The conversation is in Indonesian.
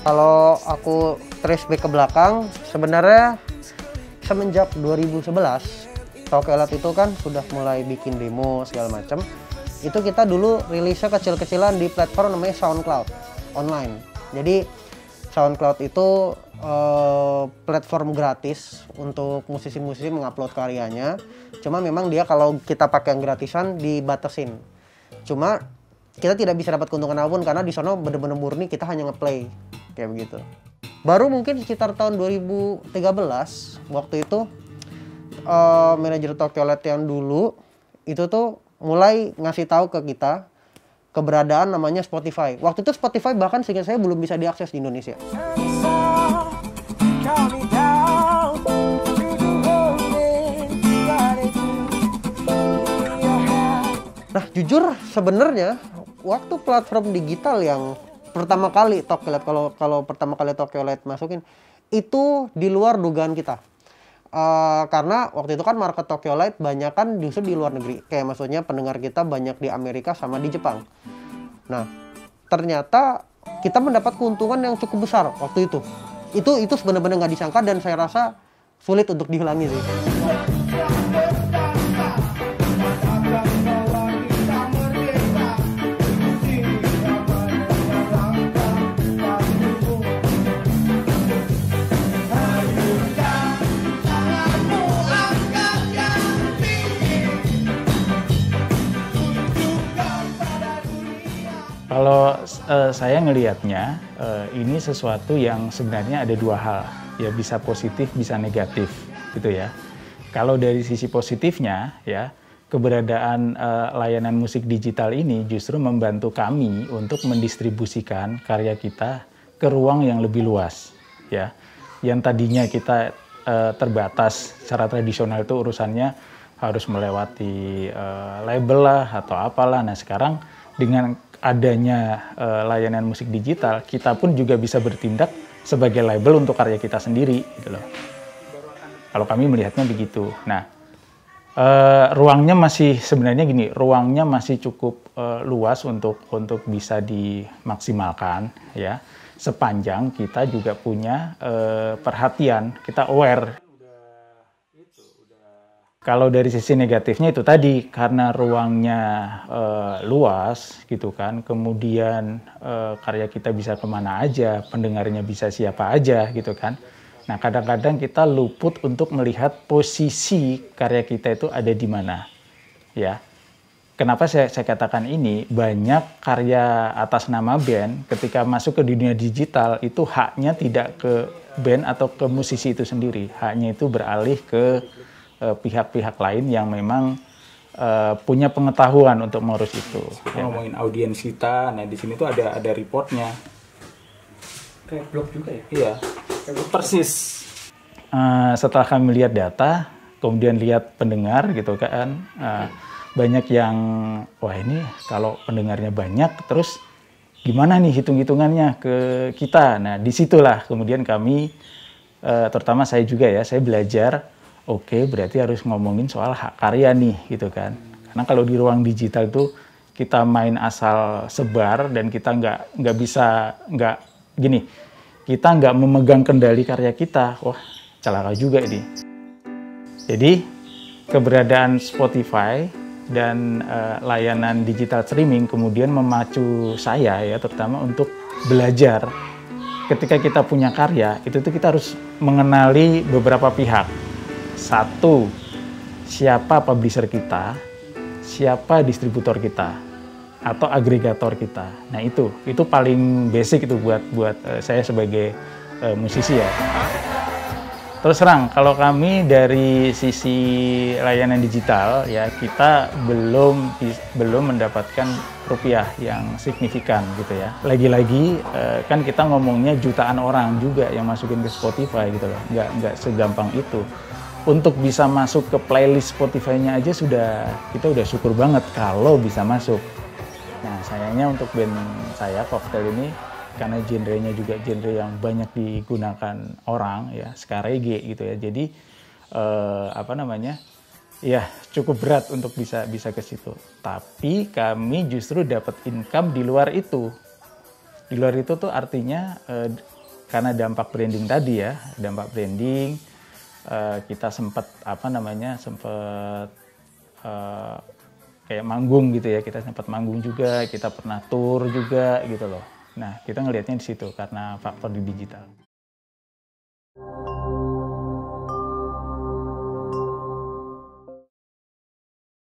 Kalau aku trace back ke belakang, sebenarnya semenjak 2011, Tokyolet itu kan sudah mulai bikin demo segala macam. Itu kita dulu rilisnya kecil-kecilan di platform namanya SoundCloud online. Jadi SoundCloud itu platform gratis untuk musisi-musisi mengupload karyanya. Cuma memang dia kalau kita pakai yang gratisan dibatasin. Cuma kita tidak bisa dapat keuntungan apapun karena di sana bener-bener murni kita hanya ngeplay kayak begitu. Baru mungkin sekitar tahun 2013 waktu itu manajer Tokyolet yang dulu itu tuh mulai ngasih tahu ke kita keberadaan namanya Spotify. Waktu itu Spotify bahkan seingat saya belum bisa diakses di Indonesia. Nah, jujur sebenarnya waktu platform digital yang pertama kali Tokyolet, kalau pertama kali Tokyolet masukin itu di luar dugaan kita. Karena waktu itu kan market Tokyolet banyak kan justru di luar negeri. Kayak maksudnya pendengar kita banyak di Amerika sama di Jepang. Nah, ternyata kita mendapat keuntungan yang cukup besar waktu itu. Itu benar-benar nggak disangka dan saya rasa sulit untuk diulangi sih. Kalau saya ngelihatnya ini sesuatu yang sebenarnya ada dua hal, ya bisa positif bisa negatif gitu ya. Kalau dari sisi positifnya ya, keberadaan layanan musik digital ini justru membantu kami untuk mendistribusikan karya kita ke ruang yang lebih luas ya. Yang tadinya kita terbatas secara tradisional itu urusannya harus melewati label lah atau apalah. Nah sekarang dengan adanya layanan musik digital, kita pun juga bisa bertindak sebagai label untuk karya kita sendiri gitu loh. Kalau kami melihatnya begitu. Nah, ruangnya masih sebenarnya gini, ruangnya masih cukup luas untuk bisa dimaksimalkan ya. Sepanjang kita juga punya perhatian, kita aware. Kalau dari sisi negatifnya itu tadi, karena ruangnya luas gitu kan, kemudian karya kita bisa kemana aja, pendengarnya bisa siapa aja gitu kan. Nah kadang-kadang kita luput untuk melihat posisi karya kita itu ada di mana. Ya, kenapa saya katakan ini, banyak karya atas nama band ketika masuk ke dunia digital itu haknya tidak ke band atau ke musisi itu sendiri, haknya itu beralih ke pihak-pihak lain yang memang punya pengetahuan untuk mengurus itu. Ngomongin audiens kita, nah di sini tuh ada reportnya. Kayak blog juga ya? Iya, persis. Setelah kami lihat data, kemudian lihat pendengar gitu kan, banyak yang wah ini kalau pendengarnya banyak, terus gimana nih hitung-hitungannya ke kita? Nah disitulah kemudian kami, terutama saya juga ya, saya belajar. Oke, berarti harus ngomongin soal hak karya nih, gitu kan. Karena kalau di ruang digital itu kita main asal sebar dan kita nggak bisa, kita nggak memegang kendali karya kita. Wah, celaka juga ini. Jadi, keberadaan Spotify dan layanan digital streaming kemudian memacu saya ya, terutama untuk belajar. Ketika kita punya karya, itu tuh kita harus mengenali beberapa pihak. Satu, siapa publisher kita, siapa distributor kita, atau agregator kita. Nah itu paling basic itu buat saya sebagai musisi ya. Terus terang, kalau kami dari sisi layanan digital ya kita belum mendapatkan rupiah yang signifikan gitu ya. Lagi-lagi kan kita ngomongnya jutaan orang juga yang masukin ke Spotify gitu loh. Nggak segampang itu. Untuk bisa masuk ke playlist Spotify-nya aja kita udah syukur banget kalau bisa masuk. Nah sayangnya untuk band saya Cocktail ini karena genrenya juga genre yang banyak digunakan orang ya, ska reggae gitu ya. Jadi ya cukup berat untuk bisa ke situ. Tapi kami justru dapat income di luar itu. Di luar itu tuh artinya karena dampak branding tadi ya, dampak branding, kita sempat kayak manggung gitu ya, kita sempat manggung juga, kita pernah tour juga gitu loh. Nah, kita ngelihatnya di situ karena faktor di digital.